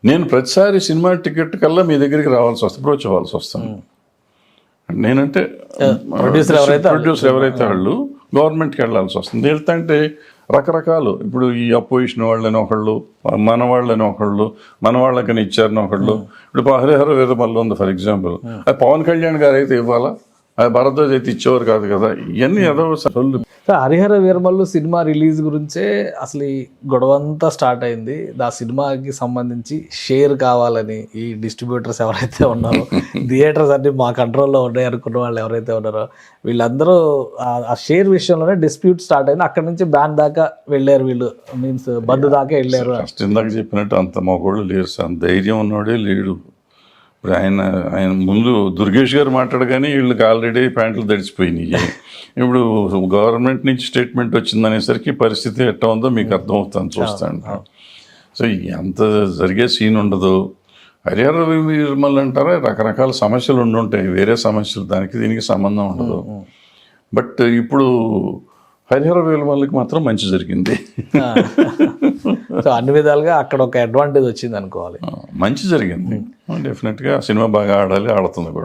నేను ప్రతిసారి cinema ticket కల్లా మీ దగ్గరికి రావాల్సి వస్తుంది, అప్రోచ్ అవ్వాల్సి వస్తాను. నేనంటే ప్రొడ్యూసర్ ఎవరైతే వాళ్ళు గవర్నమెంట్కి వెళ్ళాల్సి వస్తుంది. వెళ్తాంటే రకరకాలు, ఇప్పుడు ఈ అపోజిషన్ వాళ్ళని ఒకళ్ళు, మన వాళ్ళని ఒకళ్ళు, మన వాళ్ళకని ఇచ్చారని ఒకళ్ళు. ఇప్పుడు హరిహర వీరమల్లు ఉంది ఫర్ ఎగ్జాంపుల్, అది పవన్ కళ్యాణ్ గారు అయితే ఇవ్వాలా, అది భరద్వాజ్ అయితే ఇచ్చేవారు కాదు కదా. ఇవన్నీ ఏదో సొల్లు. హరిహర వీరమల్లు సినిమా రిలీజ్ గురించే అసలు ఈ గొడవంతా స్టార్ట్ అయింది. ఆ సినిమాకి సంబంధించి షేర్ కావాలని ఈ డిస్ట్రిబ్యూటర్స్ ఎవరైతే ఉన్నారో, థియేటర్స్ అన్ని మా కంట్రోల్లో ఉన్నాయి అనుకున్న వాళ్ళు ఎవరైతే ఉన్నారో, వీళ్ళందరూ ఆ షేర్ విషయంలోనే డిస్ప్యూట్ స్టార్ట్ అయింది. అక్కడ నుంచి బ్యాన్ దాకా వెళ్ళారు వీళ్ళు, మీన్స్ బంద్ దాకా వెళ్ళారు. ఫస్ట్ ఇందాక చెప్పినట్టు అంత మగోళ్ళు లేరు సార్, అంత ధైర్యం ఉన్నవాడే లేడు. ఇప్పుడు ఆయన ముందు దుర్గేష్ గారు మాట్లాడగానే వీళ్ళకి ఆల్రెడీ ప్యాంట్లు తడిచిపోయినాయి. ఇప్పుడు గవర్నమెంట్ నుంచి స్టేట్మెంట్ వచ్చిందనేసరికి పరిస్థితి ఎట్లా ఉందో మీకు అర్థమవుతుంది చూస్తాను. సో అంత జరిగే సీన్ ఉండదు. హరిహర వీరమల్లు అంటారా, రకరకాల సమస్యలు ఉండుంటాయి, వేరే సమస్యలు, దానికి దీనికి సంబంధం ఉండదు. బట్ ఇప్పుడు హరిహర వీరమల్లుకి మాత్రం మంచి జరిగింది. సో అన్ని విధాలుగా అక్కడ ఒక అడ్వాంటేజ్ వచ్చింది అనుకోవాలి. మంచి జరిగింది. డెఫినెట్గా సినిమా బాగా ఆడాలి, ఆడుతుంది కూడా.